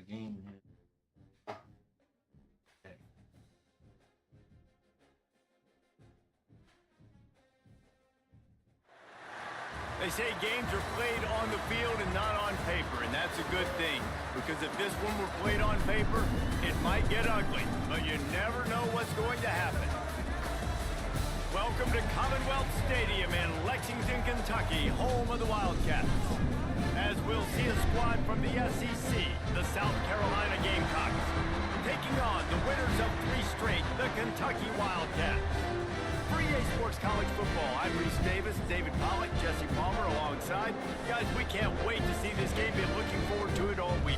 game here. They say games are played on the field and not on paper, and that's a good thing. Because if this one were played on paper, it might get ugly, but you never know what's going to happen. Welcome to Commonwealth Stadium in Lexington, Kentucky, home of the Wildcats. As we'll see a squad from the SEC, the South Carolina Gamecocks, taking on the winners of 3 straight, the Kentucky Wildcats. For EA Sports College Football, I'm Reese Davis, David Pollack, Jesse Palmer alongside. Guys, we can't wait to see this game. Been looking forward to it all week.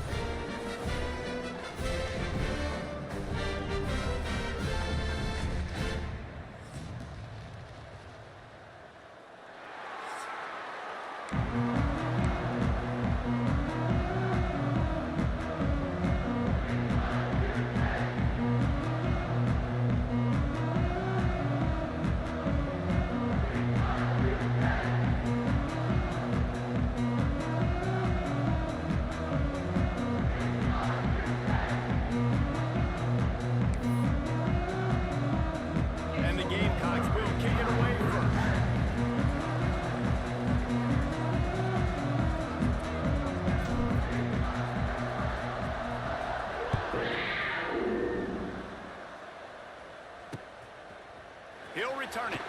He'll return it.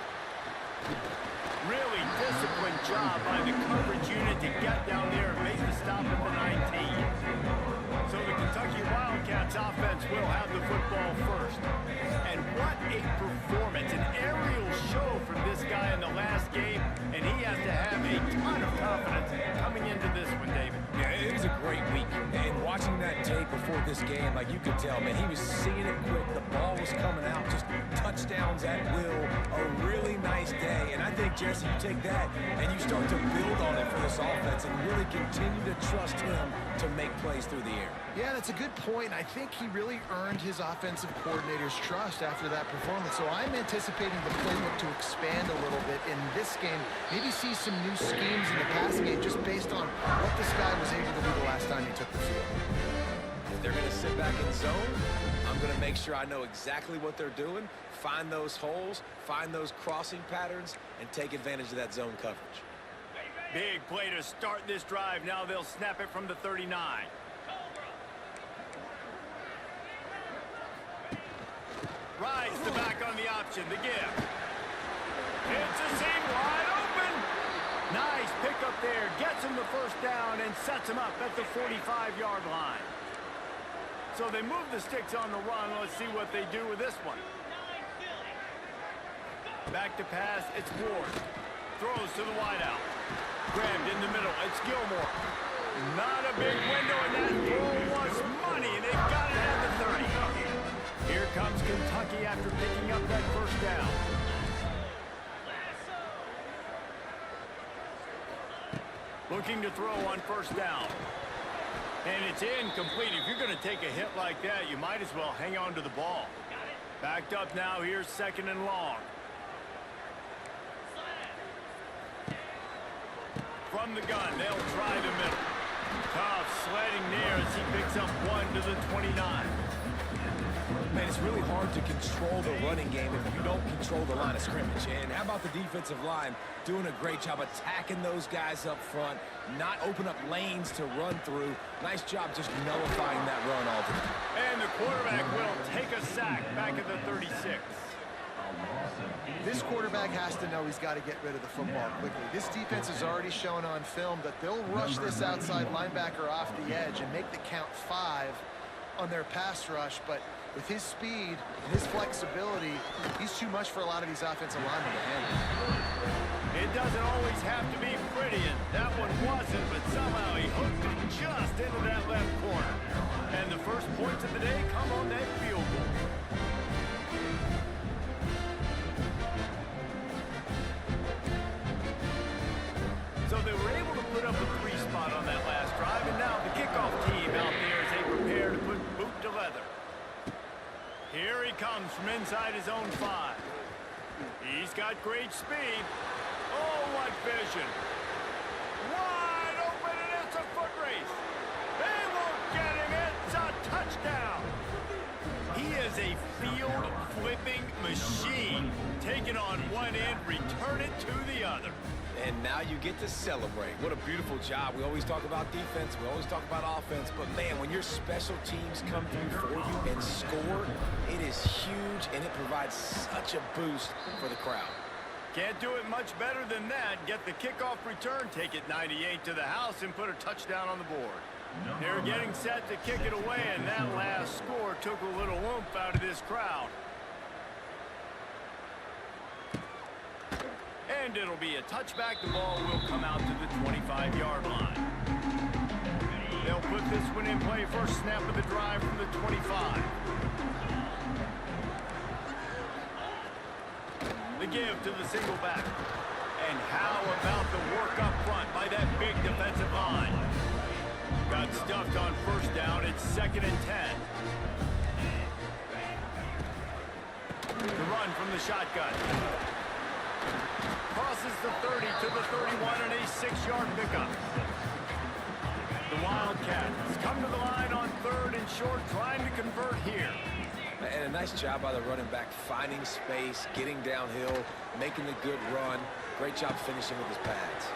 Really disciplined job by the coverage unit to get down there and make the stop at the 19. So the Kentucky Wildcats offense will have the football first. And what a performance, an aerial show from this guy in the last game, and he has to have a ton of confidence coming into this one, David. Yeah, it was a great week. And watching that tape before this game, like you could tell, man, he was seeing it quick. The ball was coming out, just touchdowns at will. A really nice day. And I think, Jesse, you take that and you start to build on it for this offense and really continue to trust him to make plays through the air. Yeah, that's a good point. I think he really earned his offensive coordinator's trust after that performance. So I'm anticipating the playbook to expand a little bit in this game. Maybe see some new schemes in the passing game just based on what this guy was able to do the last time he took the field. If they're going to sit back in zone, I'm going to make sure I know exactly what they're doing, find those holes, find those crossing patterns, and take advantage of that zone coverage. Big play to start this drive. Now they'll snap it from the 39. Rides the back on the option, the give. It's a seam wide open. Nice pick up there. Gets him the first down and sets him up at the 45-yard line. So they move the sticks on the run. Let's see what they do with this one. Back to pass, it's Ward. Throws to the wideout. Grabbed in the middle, it's Gilmore. Not a big window, and that throw was money, and they've got it at the 30. Here comes Kentucky after picking up that first down. Looking to throw on first down. And it's incomplete. If you're going to take a hit like that, you might as well hang on to the ball. Backed up now, here's 2nd and long. From the gun, they'll try the middle. Tough sledding there as he picks up 1 to the 29. Man, it's really hard to control the running game if you don't control the line of scrimmage. And how about the defensive line doing a great job attacking those guys up front, not open up lanes to run through. Nice job just nullifying that run altogether. And the quarterback will take a sack back at the 36. This quarterback has to know he's got to get rid of the football quickly. This defense has already shown on film that they'll rush this outside linebacker off the edge and make the count 5 on their pass rush, but with his speed and his flexibility, he's too much for a lot of these offensive linemen to handle. It doesn't always have to be pretty, and that one wasn't, but somehow he hooked it just into that left corner. And the first points of the day come on that field goal. So they were able to put up a 3 spot on that last drive, and now the kickoff team out there as they prepare to put boot to leather. Here he comes from inside his own 5. He's got great speed. Oh, what vision. Wide open, and it's a foot race. They won't get him. It's touchdown. He is a field-flipping machine. Take it on one end, return it to the other. And now you get to celebrate. What a beautiful job. We always talk about defense. We always talk about offense. But, man, when your special teams come through for you and score, it is huge, and it provides such a boost for the crowd. Can't do it much better than that. Get the kickoff return, take it 98 to the house, and put a touchdown on the board. They're getting set to kick it away, and that last score took a little oomph out of this crowd. And it'll be a touchback. The ball will come out to the 25-yard line. They'll put this one in play. First snap of the drive from the 25. The give to the single back. And how about the work up front by that big defensive line? Got stuffed on first down. It's 2nd and 10. The run from the shotgun. Crosses the 30 to the 31 and a 6-yard pickup. The Wildcats come to the line on 3rd and short, trying to convert here. And a nice job by the running back, finding space, getting downhill, making the good run. Great job finishing with his pads.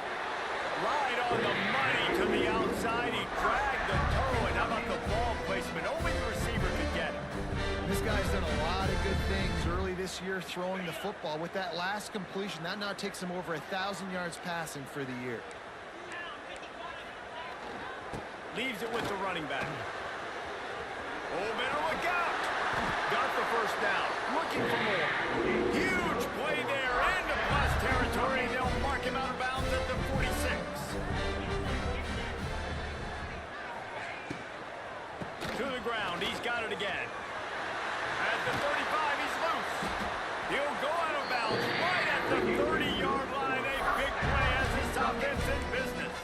Right on the money to the outside. He dragged the toe, and how about the ball placement? Only the receiver could get it. This guy's done a lot of good things early this year throwing the football. With that last completion, that now takes him over 1,000 yards passing for the year. Leaves it with the running back. Oh, better look out. Got the first down. Looking for more. Huge play there into plus territory. They'll mark him out of bounds at the 46. To the ground. He's got it again. At the 35, he's loose. He'll go out of bounds right at the 30-yard line. A big play as this offense in business.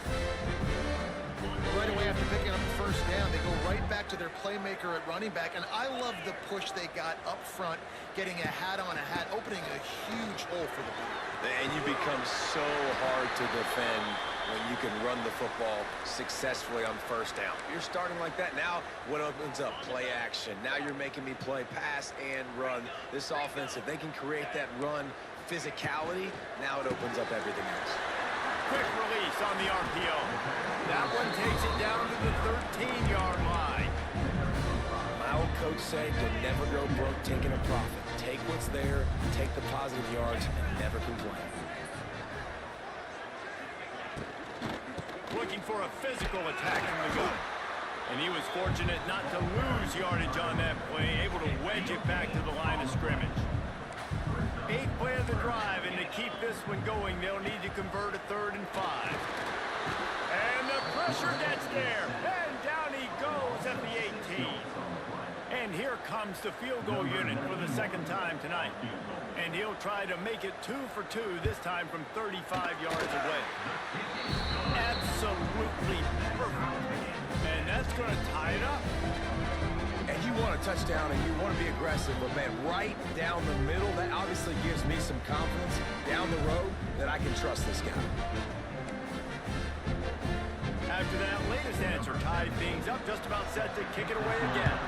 Right away after picking up the first down, they go right back to their playmaker at running back. And I love the push they got up front, getting a hat on a hat, opening a huge hole for the ball. And you become so hard to defend when you can run the football successfully on first down. You're starting like that. Now what opens up? Play action. Now you're making me play pass and run. This offense, if they can create that run physicality, now it opens up everything else. Quick release on the RPO. That one takes it down to the 13-yard line. My old coach said you'll never go broke taking a profit. Take what's there, take the positive yards, and never complain. Looking for a physical attack from the gun. And he was fortunate not to lose yardage on that play, able to wedge it back to the line of scrimmage. 8th play of the drive, and to keep this one going, they'll need to convert a 3rd and 5. And the pressure gets there, and down he goes at the 18. And here comes the field goal unit for the 2nd time tonight. And he'll try to make it 2 for 2, this time from 35 yards away. Absolutely perfect. And that's going to tie it up. And you want a touchdown and you want to be aggressive, but man, right down the middle, that obviously gives me some confidence down the road that I can trust this guy. After that latest answer tied things up, just about set to kick it away again.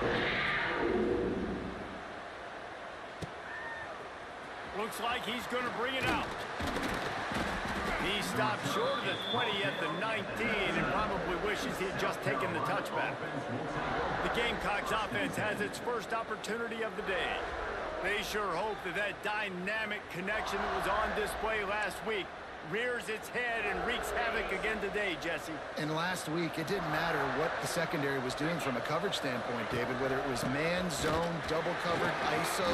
Looks like he's going to bring it out. He stopped short of the 20 at the 19 and probably wishes he had just taken the touchback. The Gamecocks offense has its first opportunity of the day. They sure hope that that dynamic connection that was on display last week rears its head and wreaks havoc again today, Jesse. And last week, it didn't matter what the secondary was doing from a coverage standpoint, David, whether it was man, zone, double covered, ISO.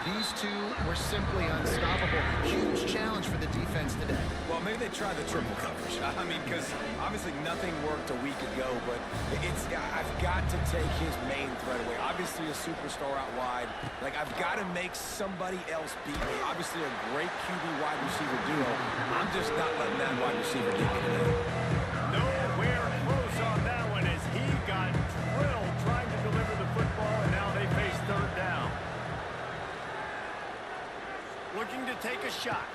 These two were simply unstoppable. Huge challenge for the defense today. Well, maybe they tried the triple coverage. I mean, because obviously nothing worked a week ago, but I've got to take his main threat away. Obviously a superstar out wide. Like, I've got to make somebody else beat me. Obviously a great QB wide receiver duo. I'm just not letting that wide receiver get me today. Nowhere close on that one as he got drilled trying to deliver the football, and now they face 3rd down. Looking to take a shot.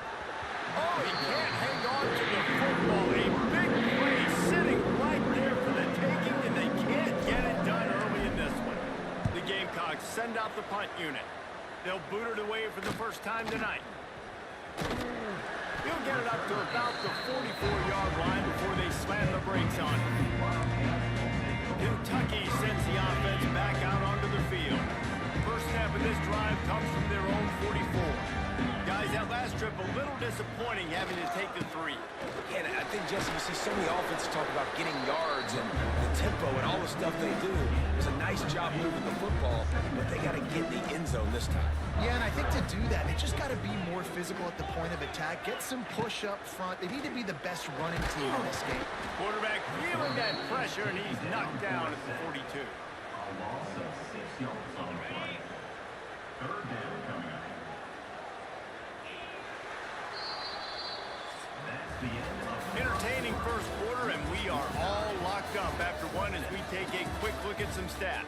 Oh, he can't hang on to the football. A big play sitting right there for the taking, and they can't get it done early in this one. send out the punt unit. They'll boot it away for the first time tonight. He'll get it up to about the 44-yard line before they slam the brakes on it. Kentucky sends the offense back out onto the field. First snap of this drive comes from their own 44. Guys, that last trip a little disappointing having to take the 3. And I think, Jesse, you see so many offenses talk about getting yards and the tempo and all the stuff they do. It's a nice job moving the football, but they got to get in the end zone this time. Yeah, and I think to do that, they just got to be more physical at the point of attack. Get some push up front. They need to be the best running team in this game. Quarterback feeling that pressure, and he's knocked down at the 42. A loss of 6 yards on the play. Third down coming up. That's the end of Entertaining first quarter, and we are all locked up after one as we take a quick look at some stats.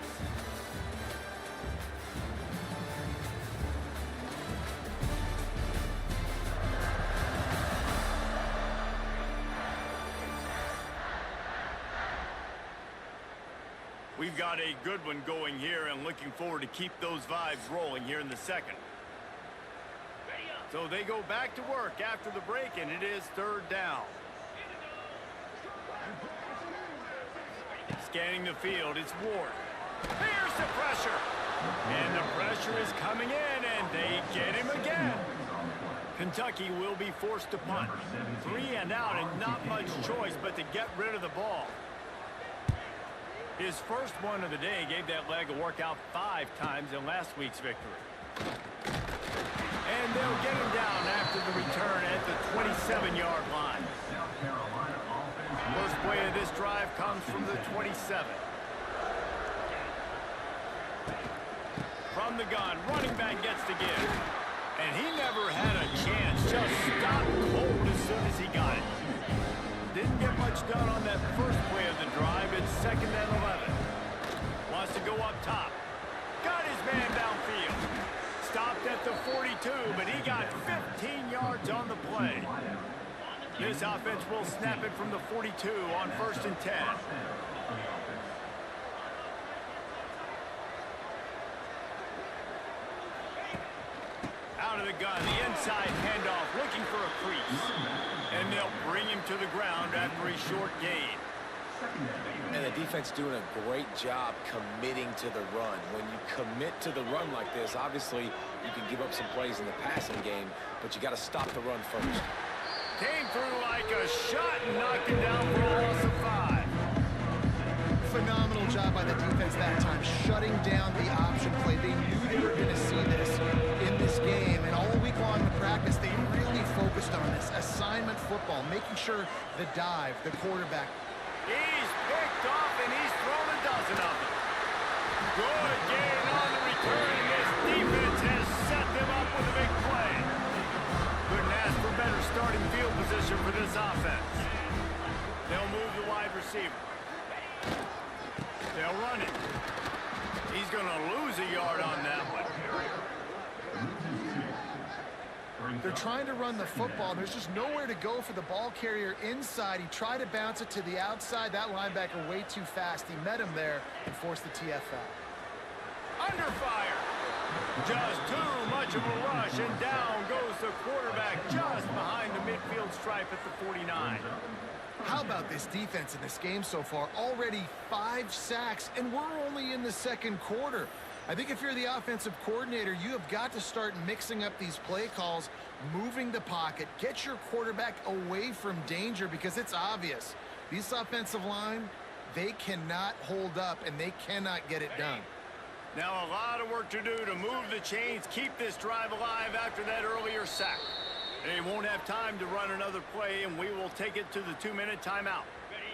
We've got a good one going here and looking forward to keep those vibes rolling here in the second. So they go back to work after the break, and it is third down. Scanning the field, it's Ward. Here's the pressure. And the pressure is coming in, and they get him again. Kentucky will be forced to punt. 3 and out, and not much choice but to get rid of the ball. His first one of the day gave that leg a workout 5 times in last week's victory. And they'll get him down after the return at the 27-yard line. South Carolina offense. First play of this drive comes from the 27. From the gun, running back gets to give. And he never had a chance. Just stopped cold as soon as he got it. Didn't get much done on that first play of the drive. It's 2nd and 11. Wants to go up top. Got his man downfield. Stopped at the 42, but he got 15 yards on the play. This offense will snap it from the 42 on 1st and 10. Out of the gun, the inside handoff, looking for a crease. And they'll bring him to the ground after a short gain. And the defense doing a great job committing to the run. When you commit to the run like this, obviously you can give up some plays in the passing game, but you got to stop the run first. Came through like a shot and knocked him down for a loss of 5. Phenomenal job by the defense that time, shutting down the option play. They knew they were going to see this in this game, and all week long in practice, they really focused on this assignment football, making sure the dive, the quarterback. He's picked off, and he's thrown a dozen of them. Good gain on the return, and this defense has set them up with a big play. Couldn't ask for better starting field position for this offense. They'll move the wide receiver. They'll run it. He's going to lose a yard on that one. They're trying to run the football. There's just nowhere to go for the ball carrier inside. He tried to bounce it to the outside. That linebacker way too fast. He met him there and forced the TFL. Under fire. Just too much of a rush, and down goes the quarterback just behind the midfield stripe at the 49. How about this defense in this game so far? Already 5 sacks, and we're only in the second quarter. I think if you're the offensive coordinator, you have got to start mixing up these play calls, moving the pocket, get your quarterback away from danger, because it's obvious. These offensive line, they cannot hold up, and they cannot get it done. Now a lot of work to do to move the chains, keep this drive alive after that earlier sack. They won't have time to run another play, and we will take it to the 2-minute timeout.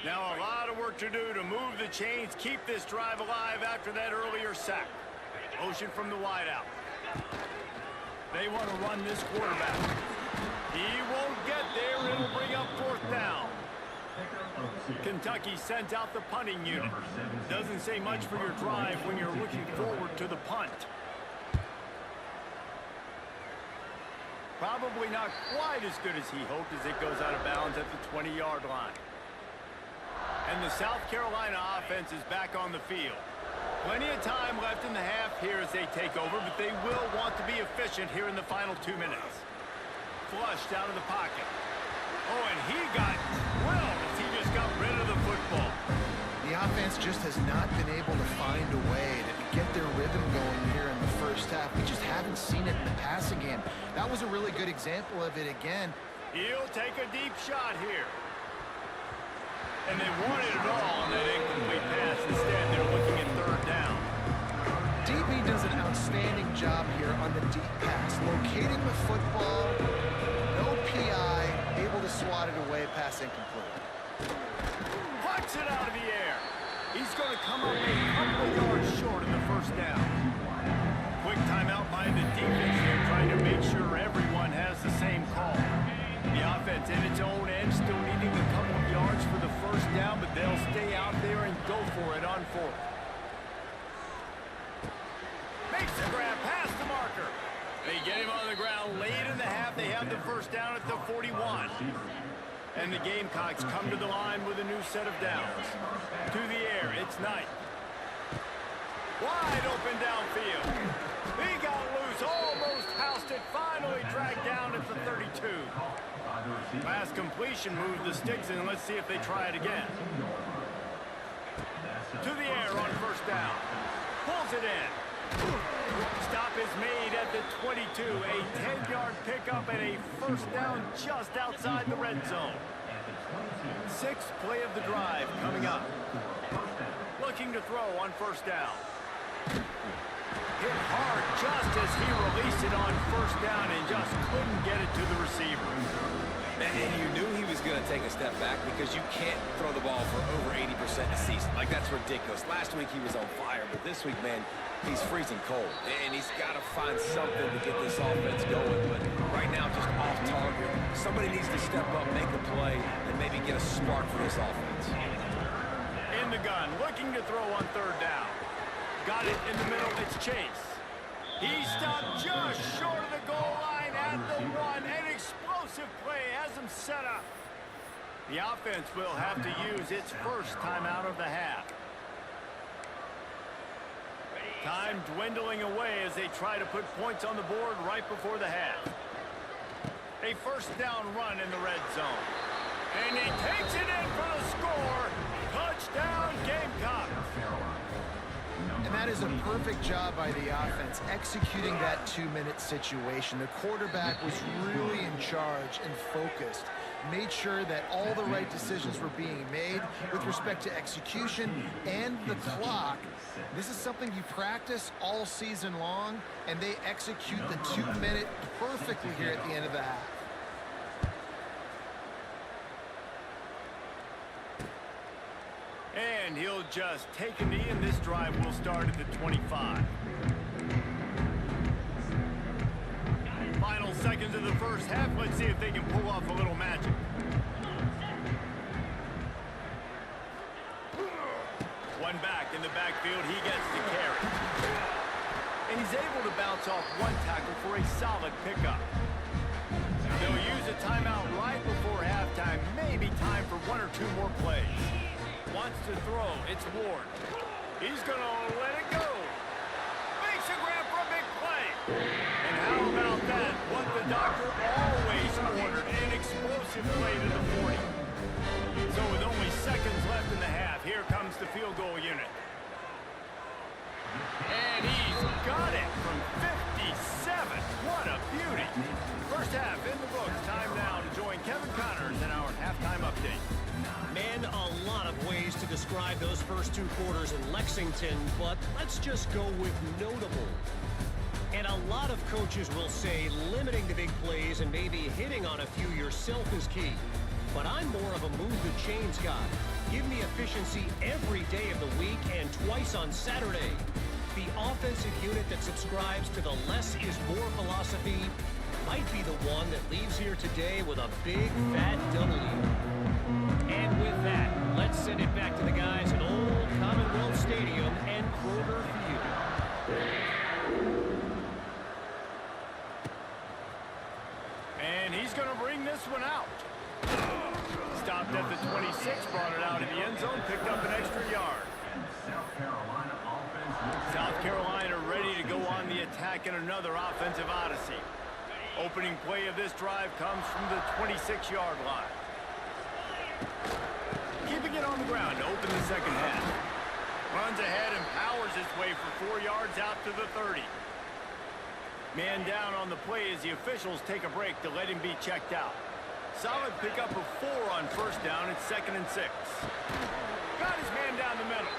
Now a lot of work to do to move the chains, keep this drive alive after that earlier sack. Motion from the wideout. They want to run this quarterback. He won't get there. It'll bring up 4th down. Kentucky sends out the punting unit. Doesn't say much for your drive when you're looking forward to the punt. Probably not quite as good as he hoped as it goes out of bounds at the 20-yard line. And the South Carolina offense is back on the field. Plenty of time left in the half here as they take over, but they will want to be efficient here in the final 2 minutes. Flushed out of the pocket. Oh, and he got drilled as he just got rid of the football. The offense just has not been able to find a way to get their rhythm going here in the first half. We just haven't seen it in the passing game. That was a really good example of it again. He'll take a deep shot here. And they wanted it all on that incomplete pass. Instead, they're looking at third down. DB does an outstanding job here on the deep pass. Locating the football, no PI, able to swat it away, pass incomplete. Puts it out of the air. He's going to come up a couple of yards short in the first down. Quick timeout by the defense here, trying to make sure everyone has the same call. The offense in its own end, still needing a couple of yards for the first down, but they'll stay out there and go for it on fourth. Makes the grab past the marker. They get him on the ground late in the half. They have the first down at the 41. And the Gamecocks come to the line with a new set of downs. To the air, it's Knight. Wide open downfield. He got loose, almost housed it, finally dragged down at the 32. Last completion moved the sticks in. Let's see if they try it again. To the air on first down. Pulls it in. Stop is made at the 22. A 10-yard pickup and a first down just outside the red zone. Sixth play of the drive coming up. Looking to throw on first down. Hit hard just as he released it on first down and just couldn't get it to the receiver. And you knew he was going to take a step back because you can't throw the ball for over 80% a season. Like, that's ridiculous. Last week he was on fire, but this week, man, he's freezing cold. And he's got to find something to get this offense going. But right now, just off target. Somebody needs to step up, make a play, and maybe get a spark for this offense. In the gun, looking to throw on third down. Got it in the middle, it's Chase. He stopped just short of the goal line at the one. An explosive play has him set up. The offense will have to use its first timeout of the half. Time dwindling away as they try to put points on the board right before the half. A first down run in the red zone. And he takes it in for the score. Touchdown, Gamecocks. And that is a perfect job by the offense, executing that 2-minute situation. The quarterback was really in charge and focused, made sure that all the right decisions were being made with respect to execution and the clock. This is something you practice all season long, and they execute the 2-minute perfectly here at the end of the half. And he'll just take a knee, and this drive will start at the 25. Final seconds of the first half. Let's see if they can pull off a little magic. One back in the backfield. He gets the carry. And he's able to bounce off one tackle for a solid pickup. They'll use a timeout right before halftime. Maybe time for one or two more plays. Wants to throw. It's Ward. He's going to let it go. Makes a grab for a big play. And how about that? What the doctor always ordered. An explosive play to the 40. So with only seconds left in the half, here comes the field goal unit. And he's got it from 57. What a beauty. First half in the books. Time now to join Kevin Connors in our halftime update. Man, a lot of ways to describe those first two quarters in Lexington, but let's just go with notable. And a lot of coaches will say limiting the big plays and maybe hitting on a few yourself is key. But I'm more of a move the chains guy. Give me efficiency every day of the week and twice on Saturday. The offensive unit that subscribes to the less is more philosophy might be the one that leaves here today with a big fat W. And with that, let's send it back to the guys at Old Commonwealth Stadium and Kroger Field. And he's going to bring this one out. Stopped at the 26, brought it out in the end zone, picked up an extra yard. And South Carolina offense South Carolina ready to go on the attack in another offensive odyssey. Opening play of this drive comes from the 26-yard line. Keeping it on the ground to open the second half. Runs ahead and powers his way for 4 yards out to the 30. Man down on the play as the officials take a break to let him be checked out. Solid pickup of 4 on first down. It's 2nd and 6. Got his man down the middle.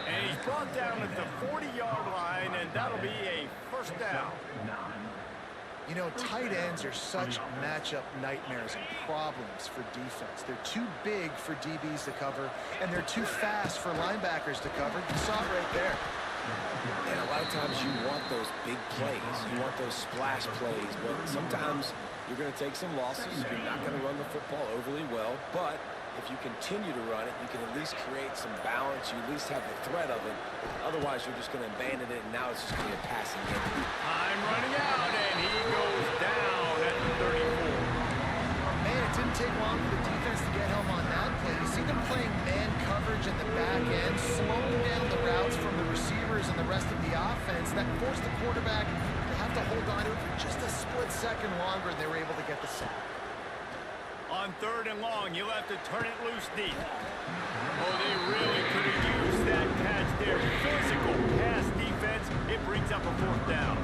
And he's brought down at the 40-yard line, and that'll be a first down. You know, tight ends are such matchup nightmares and problems for defense. They're too big for DBs to cover, and they're too fast for linebackers to cover. You saw it right there. And a lot of times you want those big plays. You want those splash plays. But sometimes you're going to take some losses. You're not going to run the football overly well. But if you continue to run it, you can at least create some balance. You at least have the threat of it. Otherwise, you're just going to abandon it, and now it's just going to be a passing game. Time running out, and he goes down at the 34. Man, it didn't take long for the defense to get home on that play. You see them playing man coverage in the back end, slowing down the routes from the receivers and the rest of the offense. That forced the quarterback to have to hold on to it for just a split second longer, and they were able to get the sack. On 3rd and long, you'll have to turn it loose deep. Oh, they really could have used that catch there. Physical pass defense. It brings up a 4th down.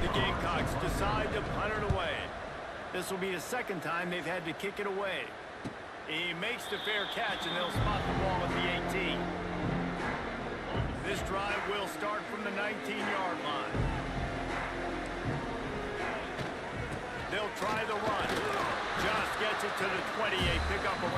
The Gamecocks decide to punt it away. This will be the 2nd time they've had to kick it away. He makes the fair catch, and they'll spot the ball at the 18. This drive will start from the 19-yard line. They'll try the run. Just gets it to the 28, pickup of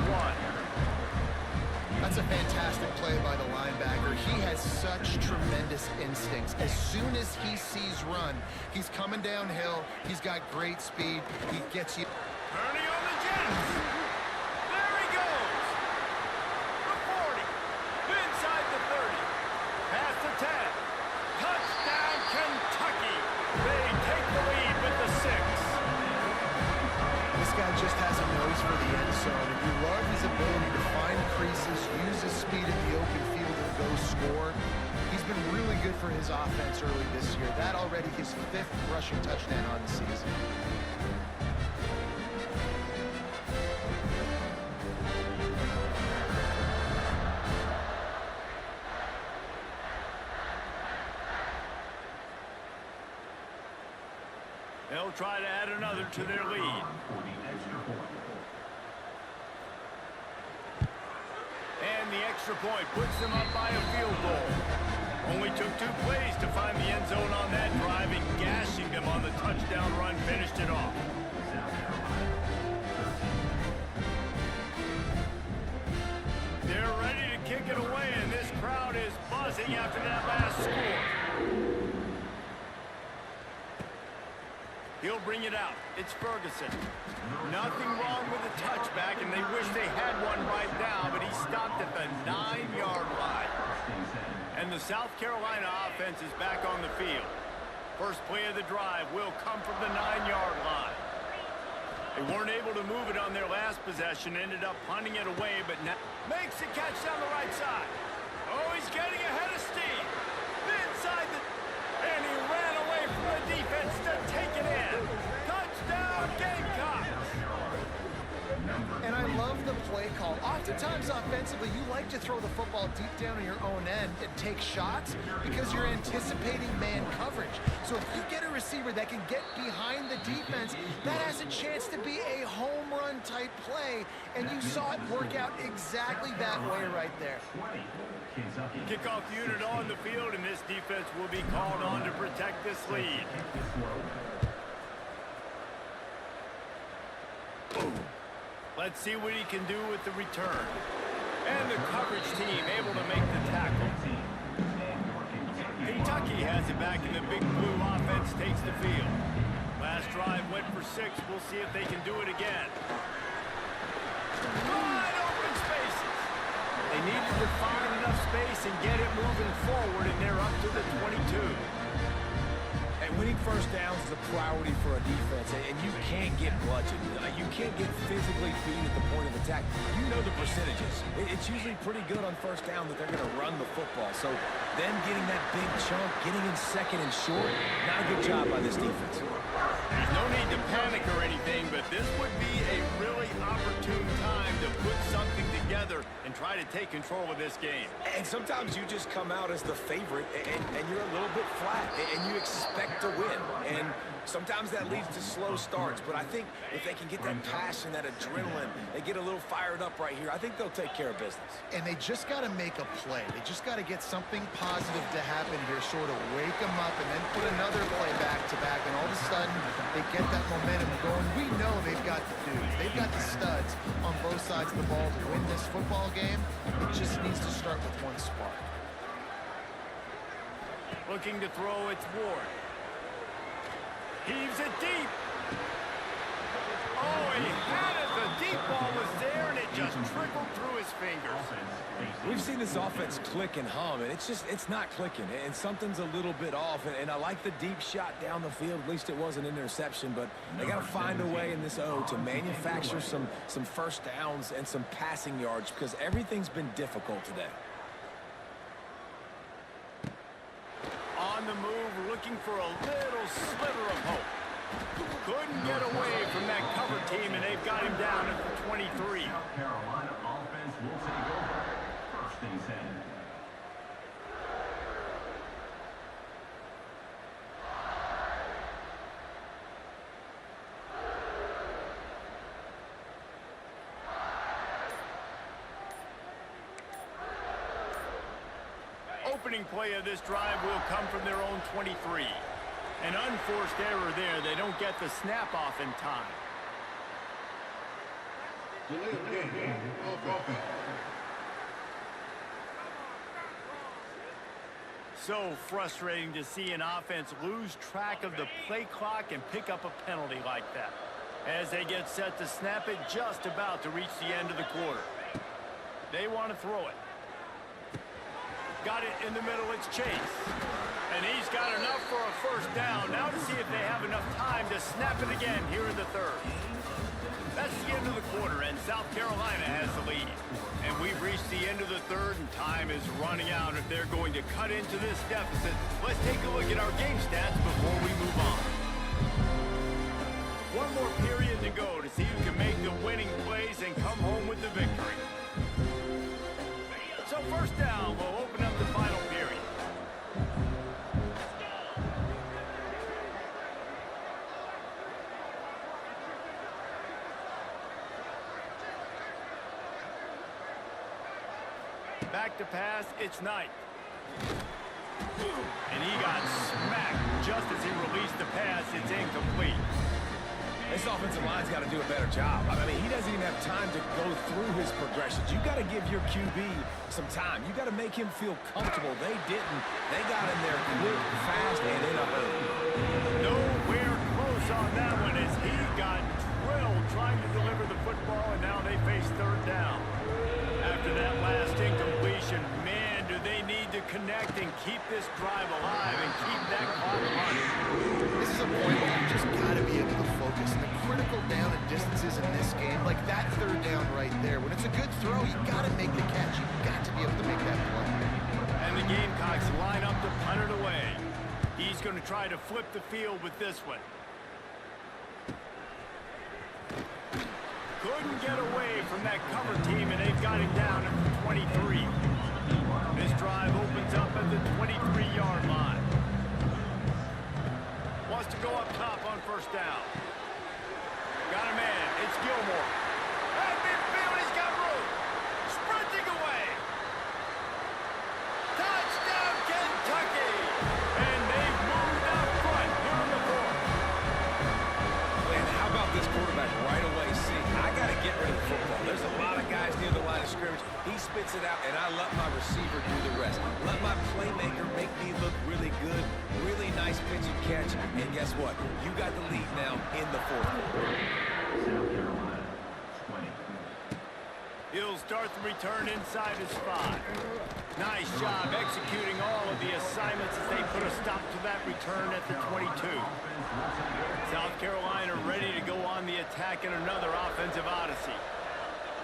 1. That's a fantastic play by the linebacker. He has such tremendous instincts. As soon as he sees run, he's coming downhill. He's got great speed. He gets you. Turning on the Jets. There he goes. The 40. Inside the 30. Past the 10. Touchdown, Kentucky. They take the lead with the 6. This guy just has a nose for the end zone, and you love his ability to find creases, use his speed in the open field, and go score. He's been really good for his offense early this year. That already his 5th rushing touchdown on the season. They'll try to add another to their lead. And the extra point puts them up by a field goal. Only took 2 plays to find the end zone on that drive, and gashing them on the touchdown run finished it off. They're ready to kick it away, and this crowd is buzzing after that last score. He'll bring it out. It's Ferguson. Nothing wrong with the touchback, and they wish they had one right now, but he stopped at the 9-yard line. And the South Carolina offense is back on the field. First play of the drive will come from the 9-yard line. They weren't able to move it on their last possession, ended up punting it away, but now makes the catch down the right side. Oh, he's getting ahead of steam. Inside the... And he ran away from the defense to take it in. Touchdown, Gamecocks! And I love the play call. Oftentimes offensively, you like to throw the football deep down on your own end and take shots because you're anticipating man coverage. So if you get a receiver that can get behind the defense, that has a chance to be a home run type play, and you saw it work out exactly that way right there. Kickoff unit on the field, and this defense will be called on to protect this lead. Let's see what he can do with the return. And the coverage team able to make the tackle. Kentucky has it back, and the Big Blue offense takes the field. Last drive went for 6. We'll see if they can do it again. Wide open spaces. They needed to find enough space and get it moving forward, and they're up to the 22. And when he think first downs is a priority for a defense, and you can't get bludgeoned. You can't get physically beat at the point of attack. You know the percentages. It's usually pretty good on first down that they're going to run the football. So them getting that big chunk, getting in second and short, not a good job by this defense. There's no need to panic or anything, but this would be a really opportune time to put something together and try to take control of this game. And sometimes you just come out as the favorite, and you're a little bit flat, and you expect to win. And sometimes that leads to slow starts, but I think if they can get that passion, that adrenaline, they get a little fired up right here, I think they'll take care of business. And they just got to make a play. They just got to get something positive to happen here, sort of wake them up, and then put another play back-to-back, and all of a sudden they get that momentum going. We know they've got the dudes. They've got the studs on both sides of the ball to win this football game. It just needs to start with one spark. Looking to throw, it's Ward. Heaves it deep. Oh, he had it. The deep ball was there, and it just trickled through his fingers. We've seen this offense click and hum, and it's not clicking, and something's a little bit off. And I like the deep shot down the field. At least it was an interception, but they got to find a way in this O to manufacture some first downs and some passing yards because everything's been difficult today. On the move, looking for a little sliver of hope. Couldn't get away from that cover team, and they've got him down at the 23. South Carolina offense will take over. First and 10. Opening play of this drive will come from their own 23. An unforced error there. They don't get the snap off in time. So frustrating to see an offense lose track of the play clock and pick up a penalty like that. As they get set to snap it, just about to reach the end of the quarter. They want to throw it. Got it in the middle, it's Chase. And he's got enough for a first down. Now to see if they have enough time to snap it again here in the third. That's the end of the quarter, and South Carolina has the lead. And we've reached the end of the third, and time is running out if they're going to cut into this deficit. Let's take a look at our game stats before we move on. One more period to go to see who can make the winning plays and come home with the victory. So first down, we'll open up the final period. Back to pass, it's Knight. And he got smacked just as he released the pass. It's incomplete. This offensive line's got to do a better job. I mean, he doesn't even have time to go through his progressions. You got to give your QB some time. You got to make him feel comfortable. They didn't. They got in there quick, fast, and in a hurry. Nowhere close on that one as he got drilled trying to deliver the football, and now they face third down. After that last incompletion, man, do they need to connect and keep this drive alive and keep that clock running. This is a point where you just got to be able to focus. And the critical down and distances in this game, like that third down right there, when it's a good throw, you got to make the catch. You got to be able to make that play. And the Gamecocks line up to punt it away. He's going to try to flip the field with this one. Couldn't get away from that cover team, and they've got him down at the 23. This drive opens up at the 23-yard line. Wants to go up top on first down. Got a man. It's Gilmore. At midfield, he's got room. Sprinting away. Touchdown, Kentucky. And they've moved out front here in the fourth. Man, how about this quarterback right away? See, I got to get rid of the football. There's a lot of guys near the line of scrimmage. He spits it out, and I let my receiver do the rest. Let my playmaker make me look really good. Really nice pitch and catch. And guess what? You got the lead now in the fourth quarter. South Carolina 20. He'll start the return inside his 5. Nice job executing all of the assignments as they put a stop to that return at the 22. South Carolina ready to go on the attack in another offensive odyssey.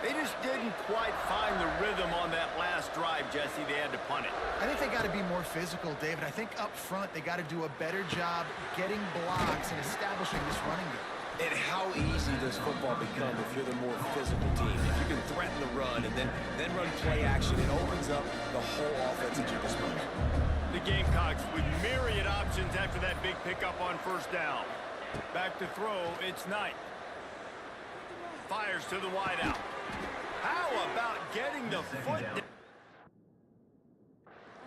They just didn't quite find the rhythm on that last drive, Jesse. They had to punt it. I think they got to be more physical, David. I think up front they got to do a better job getting blocks and establishing this running game. And how easy does football become if you're the more physical team? If you can threaten the run and then run play action, it opens up the whole offense at your disposal. The Gamecocks with myriad options after that big pickup on first down. Back to throw, it's Knight. Fires to the wideout. How about getting the foot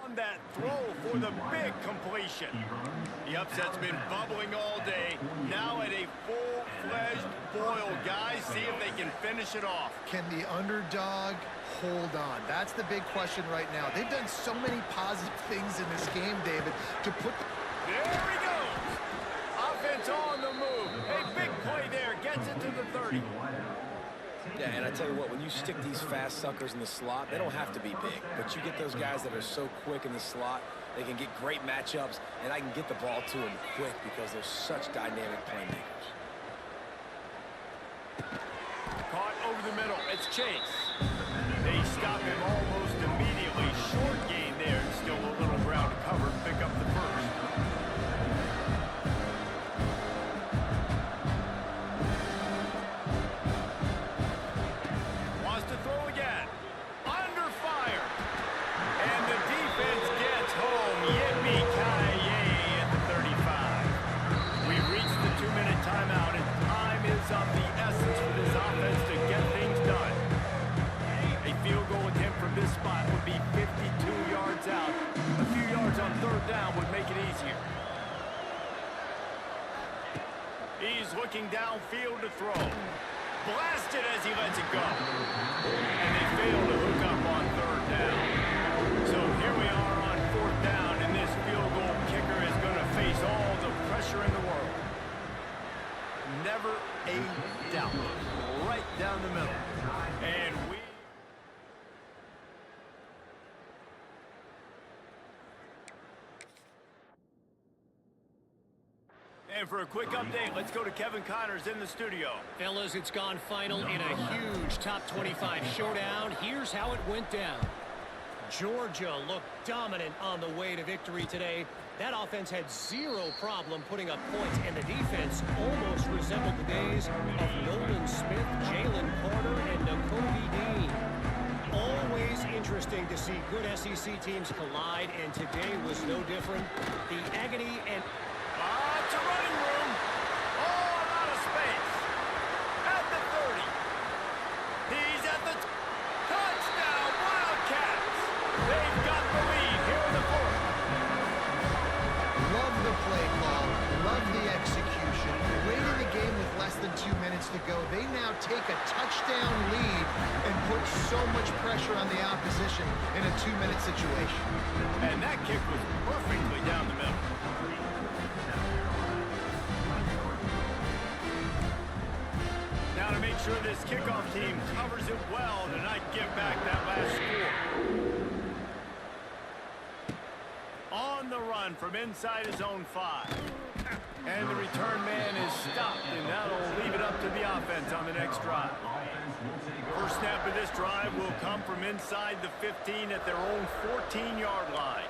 on that throw for the big completion? The upset's been bubbling all day. Now at a full-fledged boil. Guys, see if they can finish it off. Can the underdog hold on? That's the big question right now. They've done so many positive things in this game, David, to put the... There he goes! Offense on the move. A big play there. Gets it to the 30. Yeah, and I tell you what, when you stick these fast suckers in the slot, they don't have to be big. But you get those guys that are so quick in the slot, they can get great matchups, and I can get the ball to them quick because they're such dynamic playmakers. Caught over the middle. It's Chase. They stop him almost immediately. Short gain there. Still a little ground to cover. Pick up the first. Wants to throw again. Under fire. And the defense gets home. Yippee-ki-yay at the 35. We've reached the 2-minute timeout, and time is of the essence for this offense to get things done. A field goal attempt from this spot would be 52 yards out. A few yards on third down would make it easier. He's looking downfield to throw. Blasted as he lets it go. And they fail to hook up on third down. So here we are on fourth down, and this field goal kicker is going to face all the pressure in the world. Never a doubt. Right down the middle. And we... And for a quick update, let's go to Kevin Connors in the studio. Fellas, it's gone final in a huge top 25 showdown. Here's how it went down. Georgia looked dominant on the way to victory today. That offense had zero problem putting up points, and the defense almost resembled the days of Nolan Smith, Jalen Carter, and Nakobe Dean. Always interesting to see good SEC teams collide, and today was no different. The agony and... It's a running room. Oh, I'm out of space. At the 30. He's at the... Touchdown, Wildcats. They've got the lead here in the fourth. Love the play call. Love the execution. Late in the game with less than 2 minutes to go, they now take a touchdown lead and put so much pressure on the opposition in a 2-minute situation. And that kick was perfectly down the middle. Now to make sure this kickoff team covers it well to not give back that last score. On the run from inside his own 5. And the return man is stopped, and that'll leave it up to the offense on the next drive. First snap of this drive will come from inside the 15 at their own 14-yard line.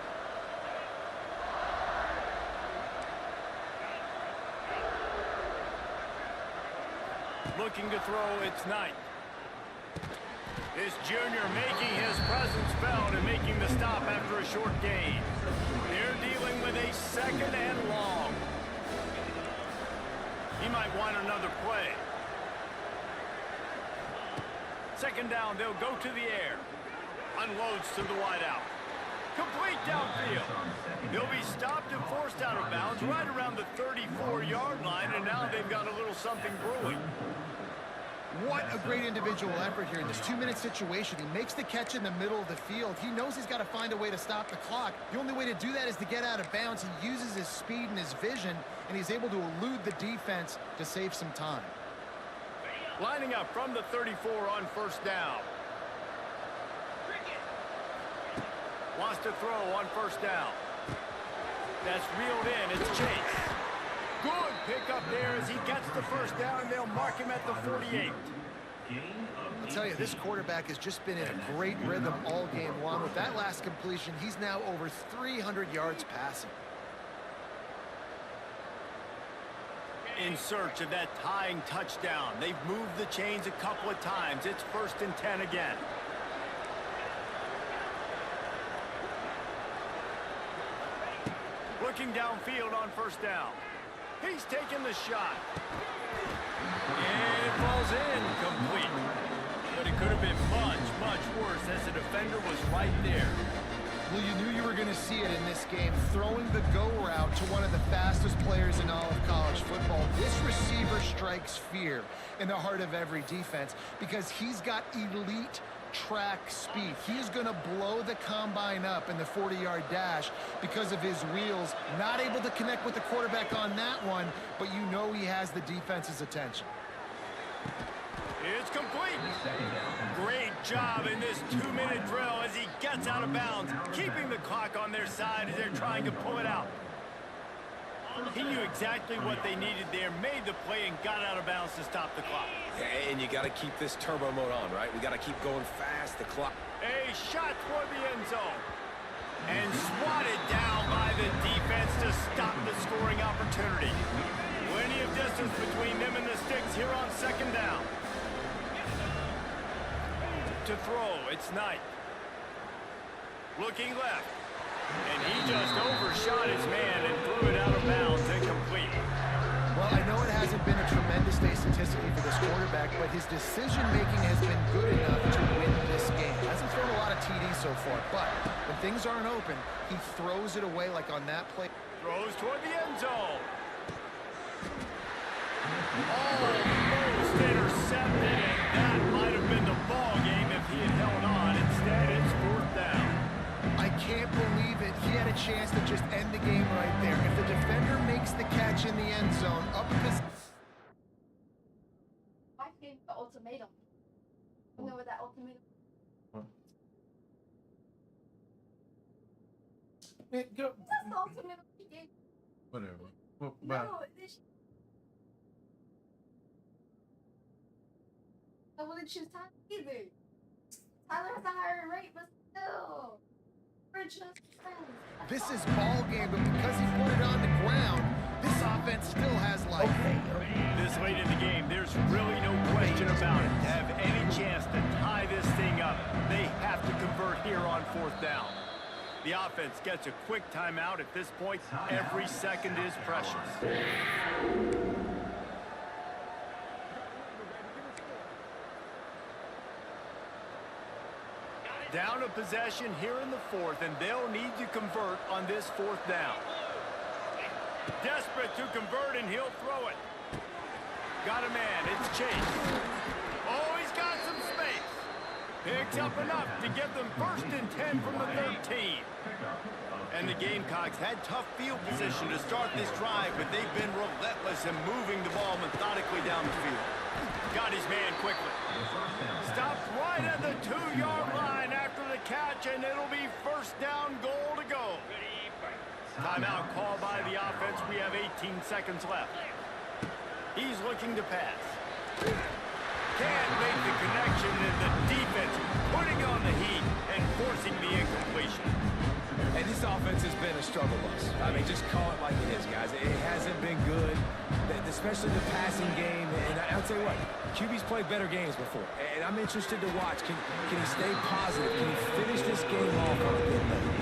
Looking to throw, it's Knight. This junior making his presence felt and making the stop after a short gain. They're dealing with a second and long. He might want another play. Second down, they'll go to the air. Unloads to the wideout. Complete downfield. They'll be stopped and forced out of bounds right around the 34-yard line, and now they've got a little something brewing. What a great individual effort here in this 2-minute situation. He makes the catch in the middle of the field. He knows he's got to find a way to stop the clock. The only way to do that is to get out of bounds. He uses his speed and his vision, and he's able to elude the defense to save some time. Lining up from the 34 on first down. Wants to throw on first down. The That's reeled in. It's Chase. Good pickup there as he gets the first down, and they'll mark him at the 48. I'll tell you, this quarterback has just been in a great rhythm all game long. With that last completion, he's now over 300 yards passing. In search of that tying touchdown. They've moved the chains a couple of times. It's 1st and 10 again. Looking downfield on 1st down. He's taking the shot. And it falls in complete. But it could have been much, much worse as the defender was right there. Well, you knew you were going to see it in this game, throwing the go route to one of the fastest players in all of college football. This receiver strikes fear in the heart of every defense because he's got elite track speed. He's going to blow the combine up in the 40-yard dash because of his wheels. Not able to connect with the quarterback on that one, but you know he has the defense's attention. It's complete. Great job in this 2-minute drill as he gets out of bounds, keeping the clock on their side as they're trying to pull it out. He knew exactly what they needed there, made the play, and got out of bounds to stop the clock. And you got to keep this turbo mode on, right? We got to keep going fast. The clock. A shot toward the end zone. And swatted down by the defense to stop the scoring opportunity. Plenty of distance between them and the sticks here on 2nd down. To throw, it's Knight. Looking left. And he just overshot his man and threw it out of bounds, incomplete. Well, I know it hasn't been a tremendous day statistically for this quarterback, but his decision-making has been good enough to win this game. Hasn't thrown a lot of TDs so far, but when things aren't open, he throws it away like on that play. Throws toward the end zone. Almost intercepted, and that might have been the ball game if he had held on. Instead, it's 4th down. I can't believe it. He had a chance to just end the game right there. If the defender makes the catch in the end zone, up this. I gave the ultimatum. You know what that ultimatum? Man, go. That's the ultimatum he gave. Whatever. Well, No, this. I wouldn't choose Tyler either. Tyler has a higher rate, but still. We're just friends. This is ball game, but because he put it on the ground, this offense still has life. This late in the game, there's really no question about it. To have any chance to tie this thing up, they have to convert here on 4th down. The offense gets a quick timeout at this point. Every second is precious. Down a possession here in the 4th, and they'll need to convert on this 4th down. Desperate to convert, and he'll throw it. Got a man. It's Chase. Oh, he's got some space. Picks up enough to give them 1st and 10 from the 13. And the Gamecocks had tough field position to start this drive, but they've been relentless in moving the ball methodically down the field. Got his man quickly. Stopped right at the 2-yard line after the catch, and it'll be 1st down, goal to go. Timeout called by the offense. We have 18 seconds left. He's looking to pass. Can't make the connection, and the defense putting on the heat and forcing the incompletion. And this offense has been a struggle bus. I mean, just call it like it is, guys. It hasn't been good, especially the passing game. And I'll tell you what, QB's played better games before. And I'm interested to watch. Can he stay positive? Can he finish this game off on a good note?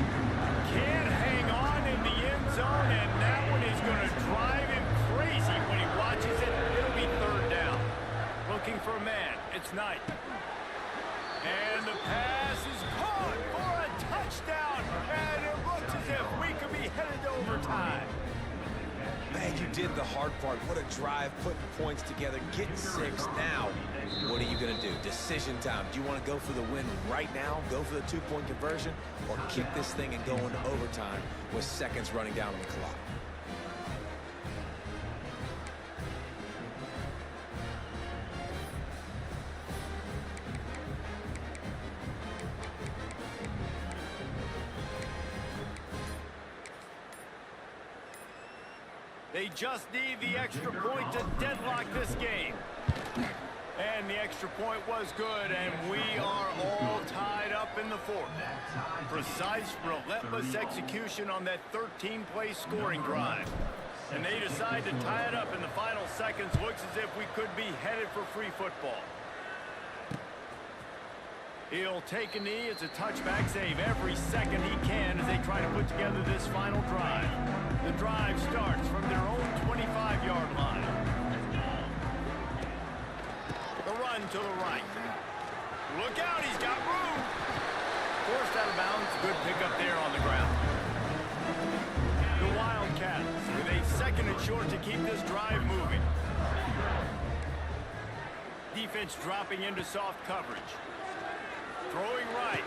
Can't hang on in the end zone, and that one is going to drive him crazy when he watches it. It'll be 3rd down. Looking for a man. It's Knight. And the pass is caught for a touchdown. And it looks as if we could be headed to overtime. Man, you did the hard part. What a drive, putting points together, getting 6. Now, what are you going to do? Decision time. Do you want to go for the win right now, go for the 2-point conversion, or kick this thing and go into overtime with seconds running down on the clock? They just need the extra point to deadlock this game. And the extra point was good, and we are all tied up in the fourth. Precise, relentless execution on that 13-play scoring drive. And they decide to tie it up in the final seconds. Looks as if we could be headed for free football. He'll take a knee. It's a touchback save every second he can as they try to put together this final drive. The drive starts from their own 25-yard line. The run to the right. Look out, he's got room. Forced out of bounds. Good pickup there on the ground. The Wildcats with a second and short to keep this drive moving. Defense dropping into soft coverage. Throwing right.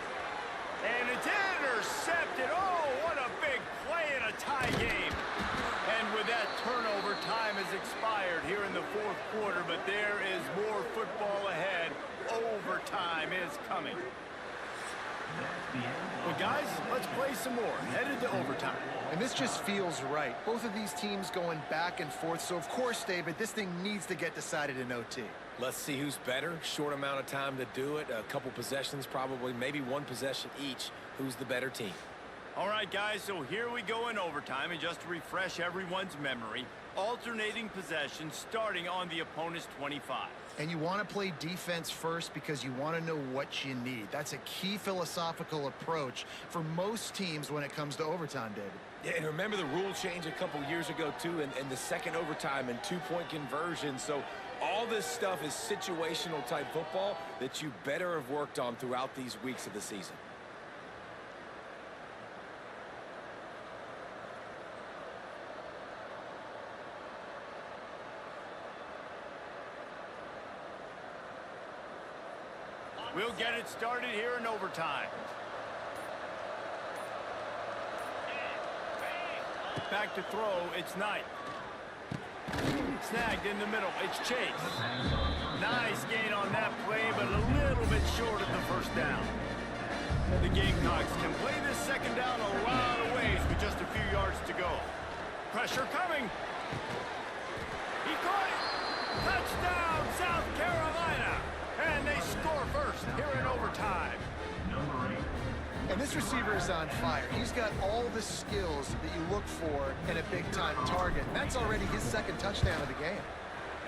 And it's intercepted. Oh, what a big play in a tie game. And with that turnover, time has expired here in the fourth quarter, but there is more football ahead. Overtime is coming. Well, guys, let's play some more. Headed to overtime. And this just feels right. Both of these teams going back and forth. So, of course, David, this thing needs to get decided in OT. Let's see who's better. Short amount of time to do it. A couple possessions, probably, maybe one possession each. Who's the better team? All right, guys, so here we go in overtime. And just to refresh everyone's memory, alternating possession starting on the opponent's 25. And you want to play defense first because you want to know what you need. That's a key philosophical approach for most teams when it comes to overtime, David. Yeah, and remember the rule change a couple years ago, too, and the second overtime and two-point conversion. So all this stuff is situational type football that you better have worked on throughout these weeks of the season. We'll get it started here in overtime. Back to throw, it's Knight. Snagged in the middle, it's Chase. Nice gain on that play, but a little bit short of the first down. The Gamecocks can play this second down a lot of ways with just a few yards to go. Pressure coming. He caught it. Touchdown, South Carolina. And they score first here in overtime. Number 8. And this receiver is on fire. He's got all the skills that you look for in a big-time target. That's already his second touchdown of the game.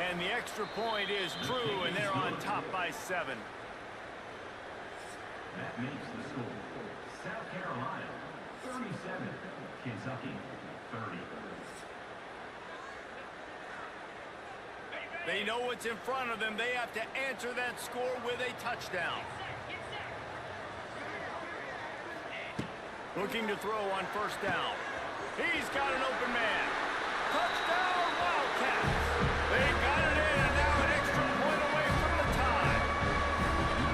And the extra point is true, and they're on top by 7. That makes the score. South Carolina, 37. Kentucky, 30. They know what's in front of them. They have to answer that score with a touchdown. Looking to throw on first down. He's got an open man. Touchdown, Wildcats. They got it in, and now an extra point away from the tie.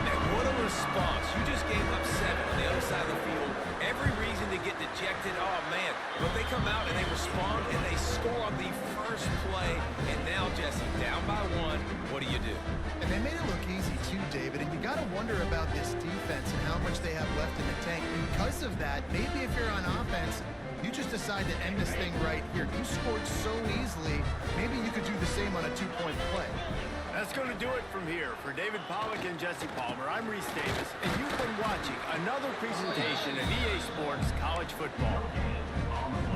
And what a response. You just gave up 7 on the other side of the field. Every reason to get dejected. Oh, man. But they come out and they respond and they score on the first play. And now, Jesse, down by 1. What do you do? And they made it look easy too, David. And you got to wonder about this defense and how much they have left in the tank. Because of that, maybe if you're on offense, you just decide to end this thing right here. You scored so easily, maybe you could do the same on a 2-point play. That's going to do it from here. For David Pollack and Jesse Palmer, I'm Reese Davis, and you've been watching another presentation of EA Sports College Football.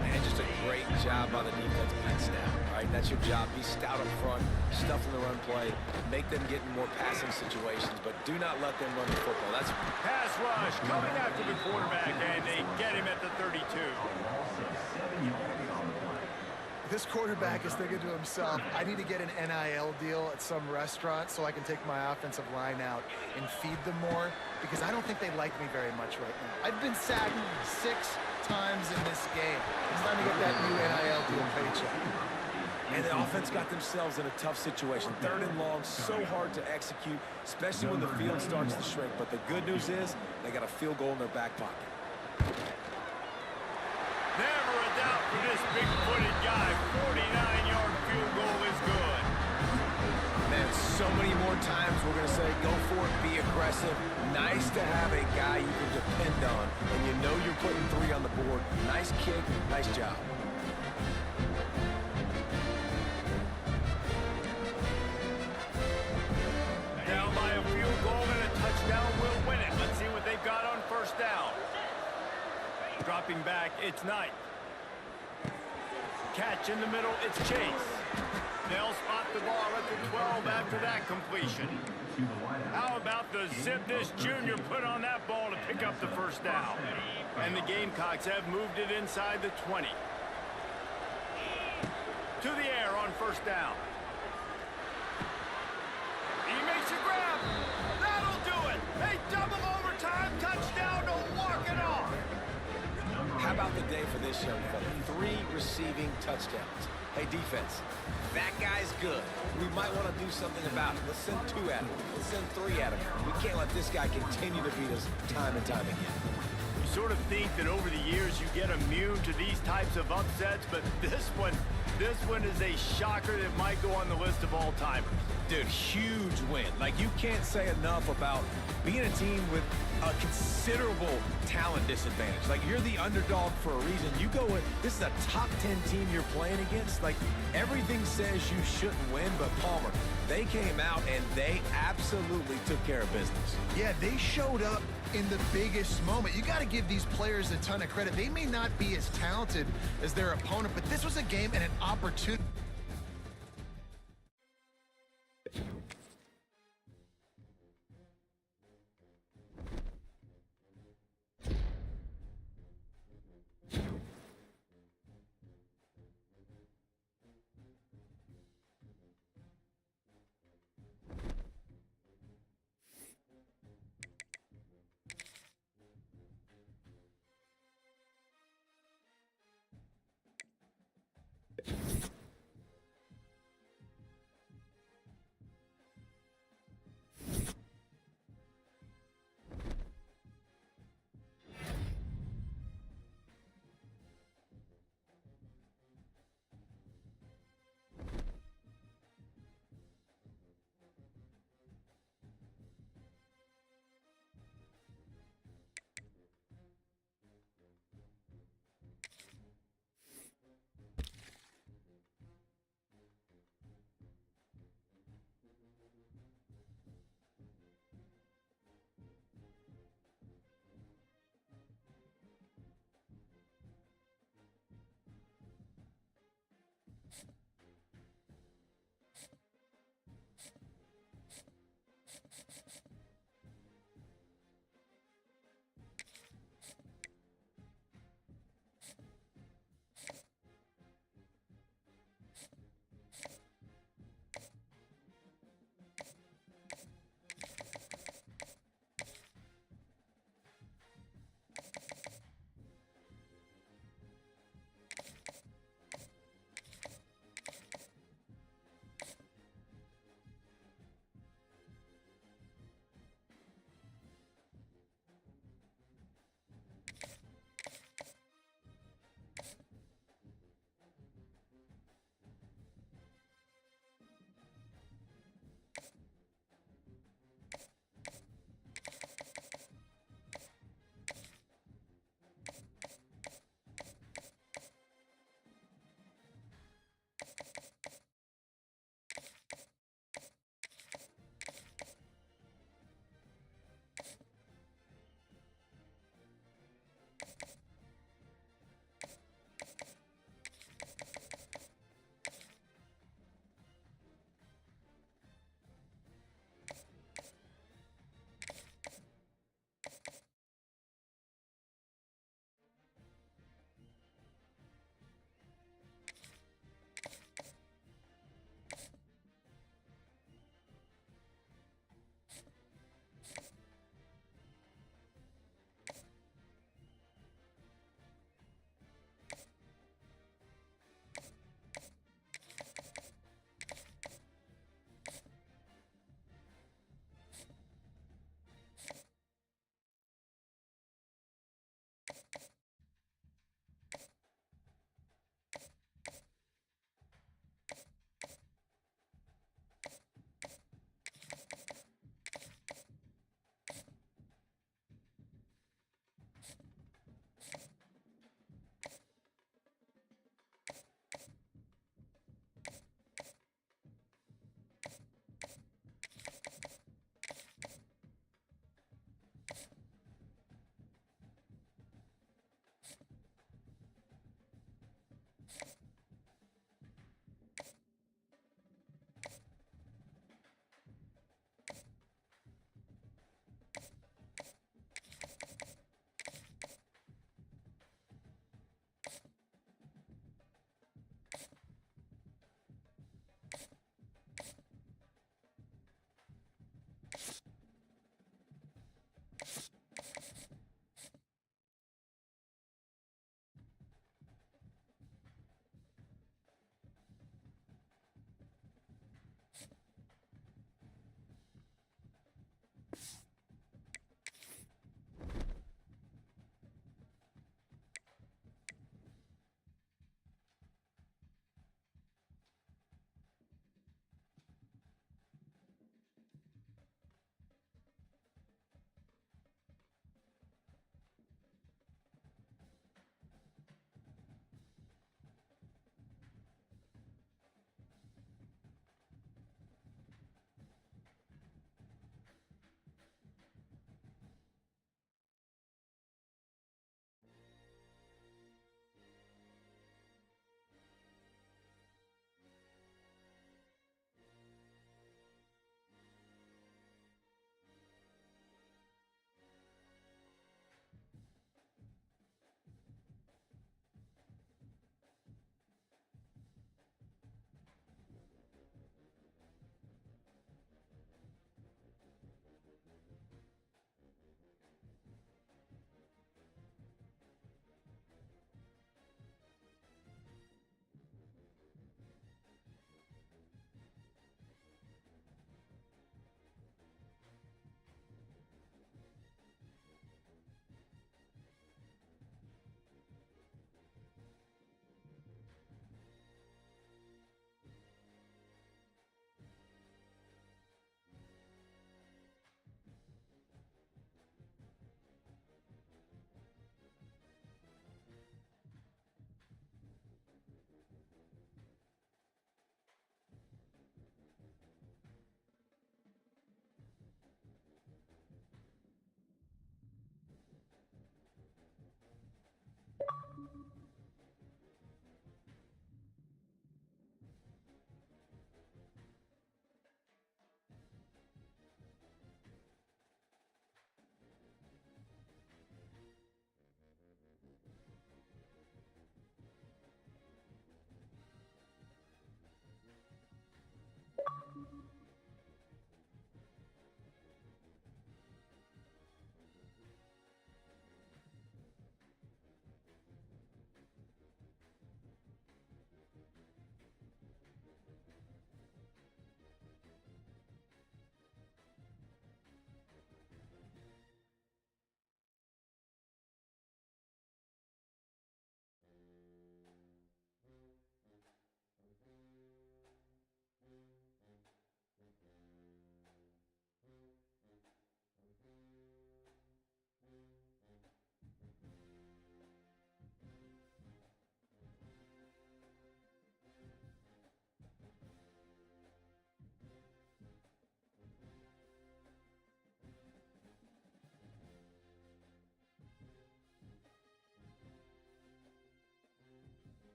Man, just a great job by the defense being stout, right? That's your job. Be stout up front, stuff in the run play, make them get in more passing situations, but do not let them run the football. That's Pass rush coming after the quarterback, and they get him at the 32. Also 7 yards on the play. This quarterback is thinking to himself, I need to get an NIL deal at some restaurant so I can take my offensive line out and feed them more, because I don't think they like me very much right now. I've been sacked 6 times in this game. It's time to get that new NIL deal paycheck. And the offense got themselves in a tough situation. 3rd and long, so hard to execute, especially when the field starts to shrink. But the good news is they got a field goal in their back pocket. Never a doubt for this big-footed guy. 49-yard field goal is good. Man, so many more times we're going to say, go for it, be aggressive. Nice to have a guy you can depend on, and you know you're putting 3 on the board. Nice kick, nice job. Dropping back, it's Knight. Catch in the middle, it's Chase. They'll spot the ball at the 12 after that completion. How about the zip this junior put on that ball to pick up the first down? And the Gamecocks have moved it inside the 20. To the air on first down. He makes a grab. That'll do it. A double overtime touchdown to walk it off. How about the day for this young fella? 3 receiving touchdowns. Hey, defense, that guy's good. We might want to do something about it. Let's send 2 at him. Let's send 3 at him. We can't let this guy continue to beat us time and time again. You sort of think that over the years you get immune to these types of upsets, but this one is a shocker that might go on the list of all-timers. Dude, huge win. Like, you can't say enough about being a team with a considerable talent disadvantage. Like, you're the underdog for a reason. You go with, this is a top 10 team you're playing against. Like, everything says you shouldn't win, but Palmer, they came out and they absolutely took care of business. Yeah, they showed up in the biggest moment. You got to give these players a ton of credit. They may not be as talented as their opponent, but this was a game and an opportunity.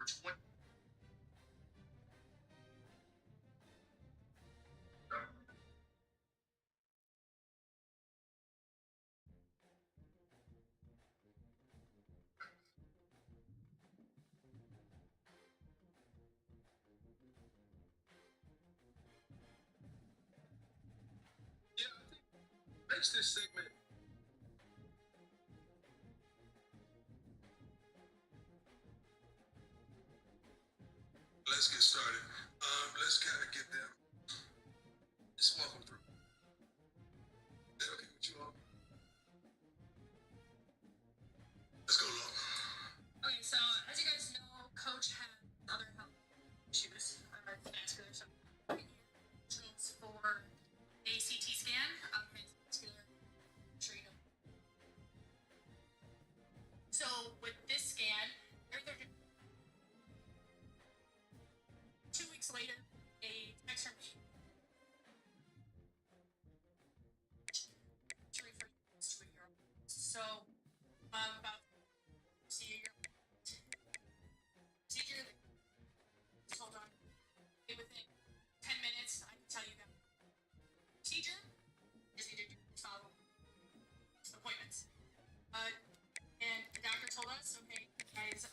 number 20. Yeah, I think makes this segment. Let's get started. Let's kind of get them. Just walk them through. Is that okay with you all? Let's go, Lo. Okay, so as you guys know, Coach had other health issues, vascular stuff. For a CT scan of his vascular treatment. So with this scan, they're 2 weeks later, a text from me to refer to a year. So about see your procedure. Hold on. Within 10 minutes, I can tell you that procedure is needed to follow appointments. And the doctor told us, okay, guys,